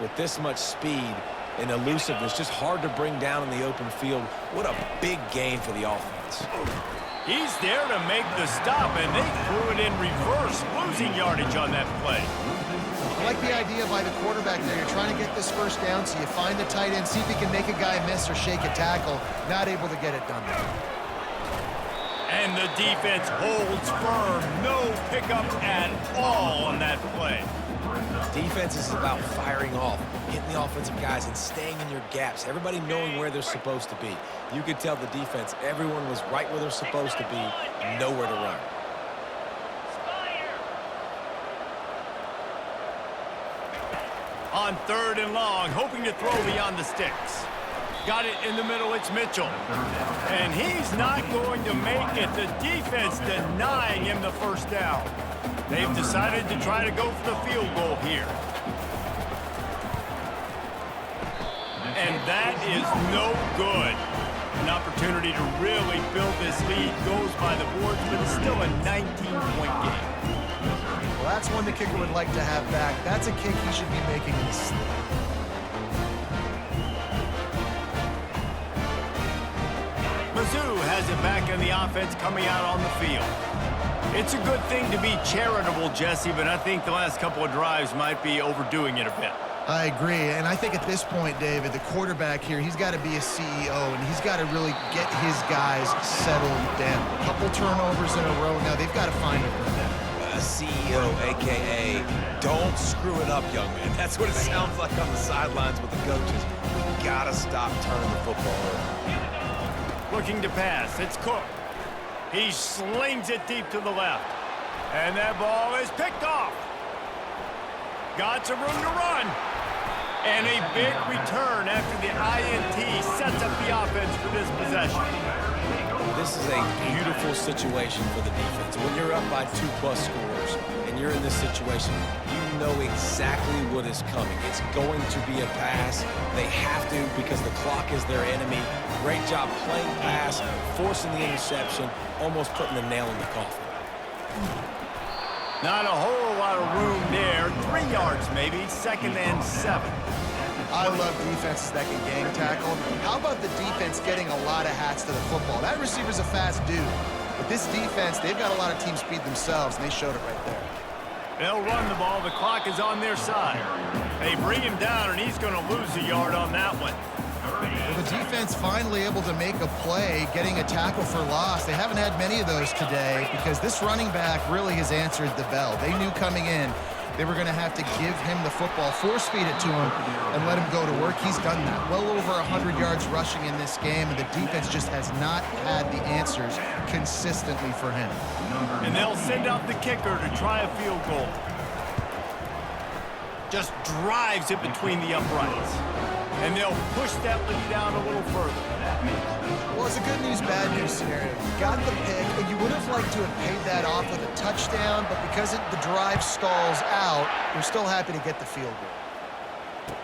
with this much speed and elusiveness, just hard to bring down in the open field, what a big gain for the offense. He's there to make the stop, and they threw it in reverse, losing yardage on that play. I like the idea by the quarterback there. You're trying to get this first down, so you find the tight end, see if he can make a guy miss or shake a tackle. Not able to get it done there. And the defense holds firm. No pickup at all on that play. Defense is about firing off, hitting the offensive guys and staying in your gaps. Everybody knowing where they're supposed to be. You could tell the defense, everyone was right where they're supposed to be, nowhere to run. On 3rd and long, hoping to throw beyond the sticks. Got it in the middle, it's Mitchell. And he's not going to make it. The defense denying him the first down. They've decided to try to go for the field goal here. And that is no good. An opportunity to really build this lead goes by the boards, but it's still a 19-point game. Well, that's one the kicker would like to have back. That's a kick he should be making in his sleep. Mizzou has it back in the offense coming out on the field. It's a good thing to be charitable, Jesse, but I think the last couple of drives might be overdoing it a bit. I agree, and I think at this point, David, the quarterback here, he's got to be a CEO, and he's got to really get his guys settled down. A couple turnovers in a row. Now they've got to find it. A CEO, a.k.a. don't screw it up, young man. That's what it sounds like on the sidelines with the coaches. We got to stop turning the football over. Looking to pass. It's Cook. He slings it deep to the left. And that ball is picked off. Got some room to run. And a big return after the INT sets up the offense for this possession. This is a beautiful situation for the defense. When you're up by 2+ scores and you're in this situation, you know exactly what is coming. It's going to be a pass. They have to because the clock is their enemy. Great job playing pass, forcing the interception, almost putting the nail in the coffin. Not a whole lot of room there. 3 yards maybe, 2nd and 7. I love defenses that can gang tackle. How about the defense getting a lot of hats to the football? That receiver's a fast dude. But this defense, they've got a lot of team speed themselves, and they showed it right there. They'll run the ball. The clock is on their side. They bring him down, and he's going to lose a yard on that one. Well, the defense finally able to make a play, getting a tackle for loss. They haven't had many of those today because this running back really has answered the bell. They knew coming in they were going to have to give him the football, force feed it to him, and let him go to work. He's done that. Well over 100 yards rushing in this game, and the defense just has not had the answers consistently for him. And they'll send out the kicker to try a field goal. Just drives it between the uprights. And they'll push that lead down a little further. Well, it's a good news, bad news scenario. You got the pick, and you would have liked to have paid that off with a touchdown, but because the drive stalls out, you're still happy to get the field goal.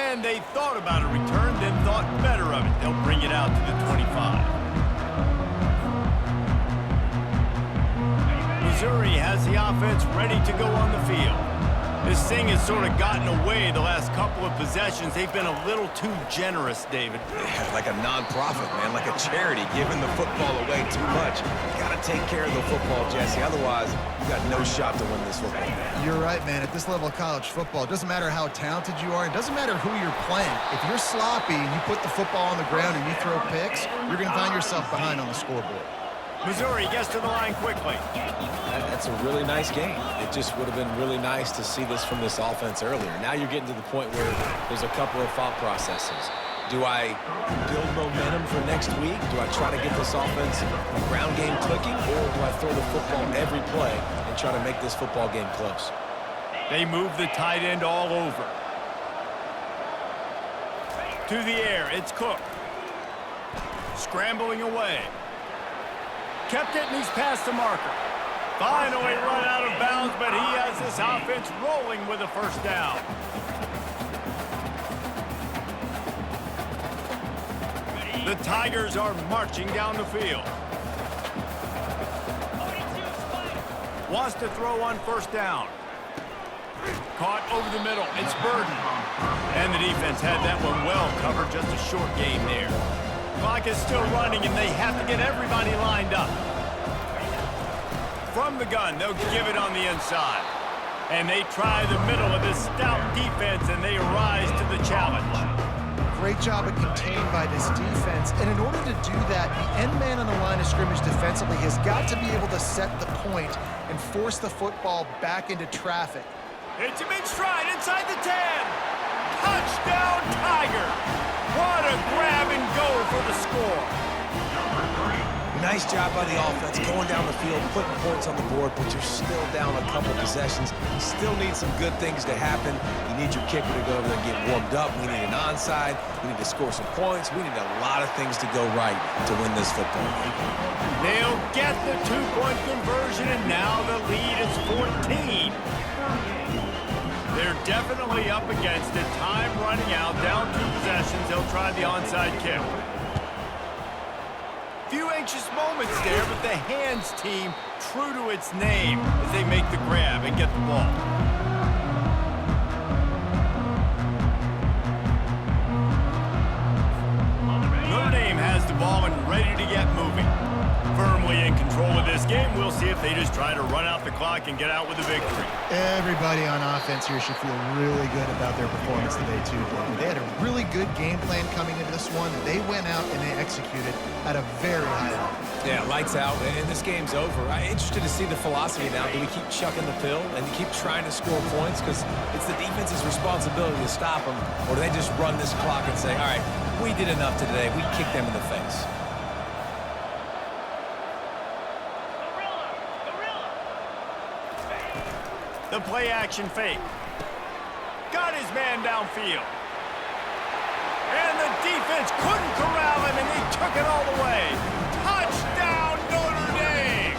And they thought about a return, then thought better of it. They'll bring it out to the 25. Missouri has the offense ready to go on the field. This thing has sort of gotten away the last couple of possessions. They've been a little too generous, David. Yeah, like a non-profit, man, like a charity, giving the football away too much. You got to take care of the football, Jesse. Otherwise, you got no shot to win this football game. You're right, man. At this level of college football, it doesn't matter how talented you are. It doesn't matter who you're playing. If you're sloppy and you put the football on the ground and you throw picks, you're going to find yourself behind on the scoreboard. Missouri gets to the line quickly. That's a really nice game. It just would have been really nice to see this from this offense earlier. Now you're getting to the point where there's a couple of thought processes. Do I build momentum for next week? Do I try to get this offense ground game clicking? Or do I throw the football every play and try to make this football game close? They move the tight end all over. To the air, it's Cook. Scrambling away. Kept it, and he's past the marker. Finally run out of bounds, but he has this offense rolling with a first down. The Tigers are marching down the field. Wants to throw on first down. Caught over the middle. It's Burden. And the defense had that one well covered. Just a short game there. Clock is still running, and they have to get everybody lined up. From the gun, they'll give it on the inside. And they try the middle of this stout defense, and they rise to the challenge. Great job at contained by this defense. And in order to do that, the end man on the line of scrimmage defensively has got to be able to set the point and force the football back into traffic. It's a big stride inside the 10. Touchdown, Tiger. What a grab and go for the score. Nice job by the offense, going down the field, putting points on the board, but you're still down a couple possessions. You still need some good things to happen. You need your kicker to go over there and get warmed up. We need an onside. We need to score some points. We need a lot of things to go right to win this football game. They'll get the two-point conversion, and now the lead is 14. They're definitely up against it. Time running out, down 2 possessions. They'll try the onside kick. Few anxious moments there, but the hands team true to its name as they make the grab and get the ball. Notre Dame has the ball and ready to get moving. Firmly in control of this game. We'll see if they just try to run out the clock and get out with a victory. Everybody on offense here should feel really good about their performance today, too, David. They had a really good game plan coming into this one. They went out and they executed at a very high level. Yeah, lights out, and this game's over. I'm interested to see the philosophy now. Do we keep chucking the pill and keep trying to score points? Because it's the defense's responsibility to stop them. Or do they just run this clock and say, all right, we did enough today. We kicked them in the face. The play-action fake. Got his man downfield. And the defense couldn't corral him, and they took it all the way. Touchdown, Notre Dame!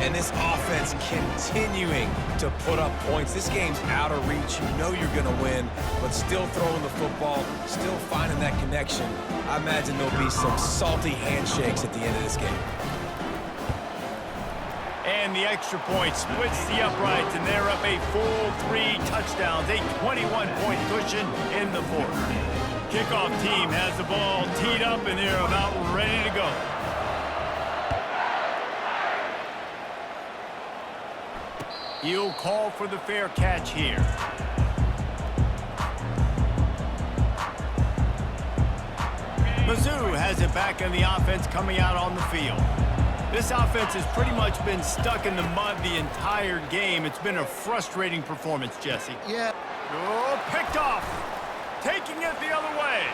And this offense continuing to put up points. This game's out of reach. You know you're going to win, but still throwing the football, still finding that connection. I imagine there'll be some salty handshakes at the end of this game. And the extra point splits the uprights, and they're up a full 3 touchdowns, a 21-point cushion in the fourth. Kickoff team has the ball teed up, and they're about ready to go. He'll call for the fair catch here. Mizzou has it back in the offense coming out on the field. This offense has pretty much been stuck in the mud the entire game. It's been a frustrating performance, Jesse. Yeah. Oh, picked off. Taking it the other way.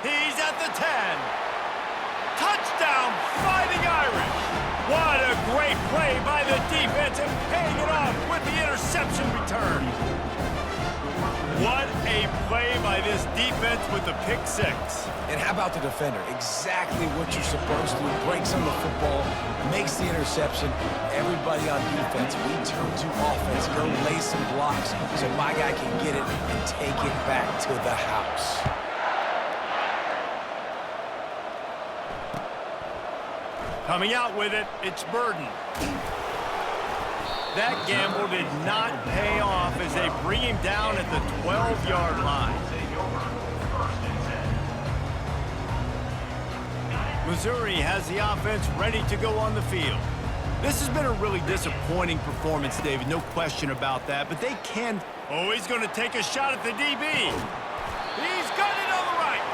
He's at the 10. Touchdown, Fighting Irish. What a great play by the defense and paying it off with the interception return. What a play by this defense with the pick six. And how about the defender? Exactly what you're supposed to do. Breaks on the football, makes the interception. Everybody on defense, we turn to offense, go lay some blocks so my guy can get it and take it back to the house. Coming out with it, it's Burden. That gamble did not pay off as they bring him down at the 12-yard line. Missouri has the offense ready to go on the field. This has been a really disappointing performance, David, no question about that, but they can... Oh, he's going to take a shot at the DB. He's got it on the right.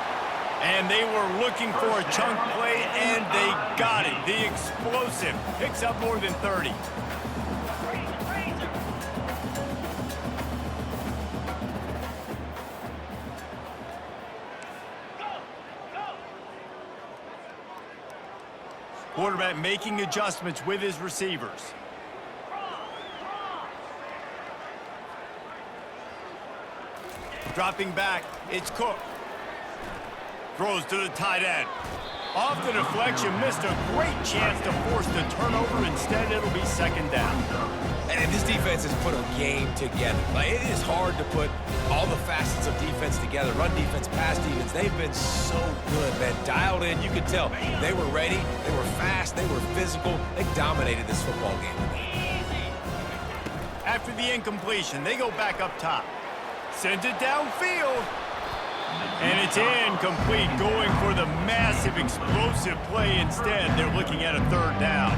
And they were looking for a chunk play, and they got it. The explosive picks up more than 30. Quarterback making adjustments with his receivers. Dropping back, it's Cook. Throws to the tight end. Off the deflection, missed a great chance to force the turnover. Instead, it'll be second down. And this defense has put a game together. Like, it is hard to put all the facets of defense together. Run defense, pass defense. They've been so good, man. Dialed in. You could tell they were ready. They were fast. They were physical. They dominated this football game. After the incompletion, they go back up top. Sends it downfield. And it's incomplete, going for the massive explosive play instead. They're looking at a third down.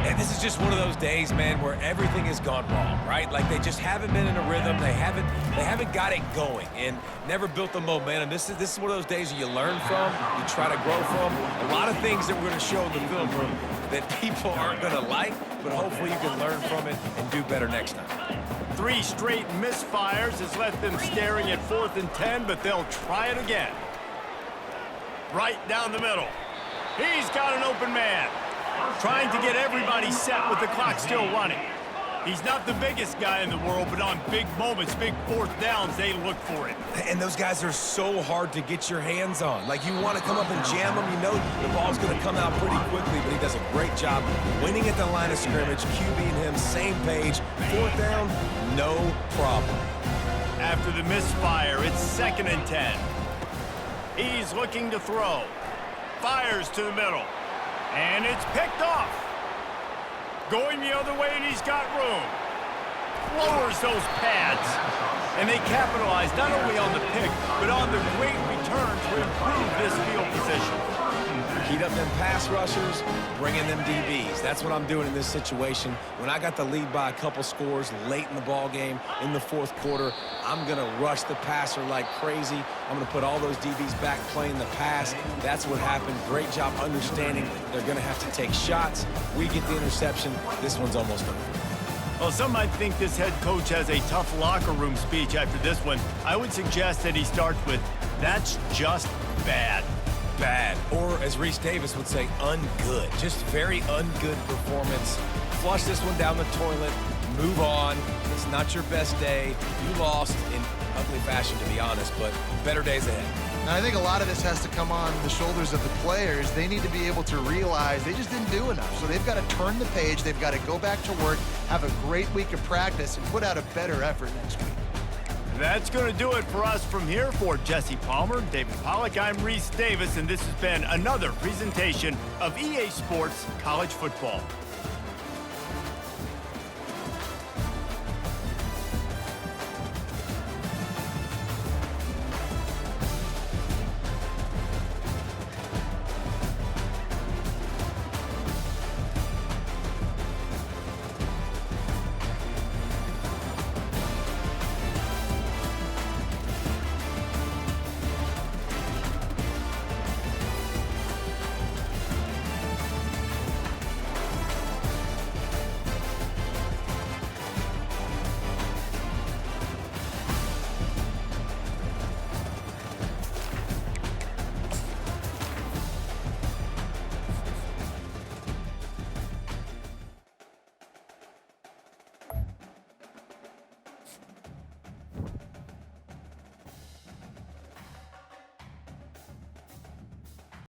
And this is just one of those days, man, where everything has gone wrong, right? Like they just haven't been in a rhythm. They haven't got it going and never built the momentum. This is one of those days you learn from, you try to grow from. A lot of things that we're going to show in the film room that people aren't going to like, but hopefully you can learn from it and do better next time. 3 straight misfires has left them staring at 4th and 10, but they'll try it again. Right down the middle. He's got an open man. Trying to get everybody set with the clock still running. He's not the biggest guy in the world, but on big moments, big 4th downs, they look for it. And those guys are so hard to get your hands on. Like, you want to come up and jam them. You know the ball's going to come out pretty quickly, but he does a great job winning at the line of scrimmage, QBing him, same page. 4th down, no problem. After the misfire, it's 2nd and 10. He's looking to throw. Fires to the middle. And it's picked off. Going the other way, and he's got room. Lowers those pads. And they capitalize not only on the pick, but on the great return to improve this field position. Heat up them pass rushers, bring in them DBs. That's what I'm doing in this situation. When I got the lead by a couple scores late in the ball game, in the 4th quarter, I'm going to rush the passer like crazy. I'm going to put all those DBs back playing the pass. That's what happened. Great job understanding they're going to have to take shots. We get the interception. This one's almost over. Well, some might think this head coach has a tough locker room speech after this one. I would suggest that he starts with, "That's just bad." Bad, or as Reese Davis would say, ungood. Just very ungood performance. Flush this one down the toilet, move on. It's not your best day. You lost in ugly fashion, to be honest, but better days ahead. Now, I think a lot of this has to come on the shoulders of the players. They need to be able to realize they just didn't do enough. So they've got to turn the page. They've got to go back to work, have a great week of practice, and put out a better effort next week. That's going to do it for us from here. For Jesse Palmer, David Pollack, I'm Reese Davis, and this has been another presentation of EA Sports College Football.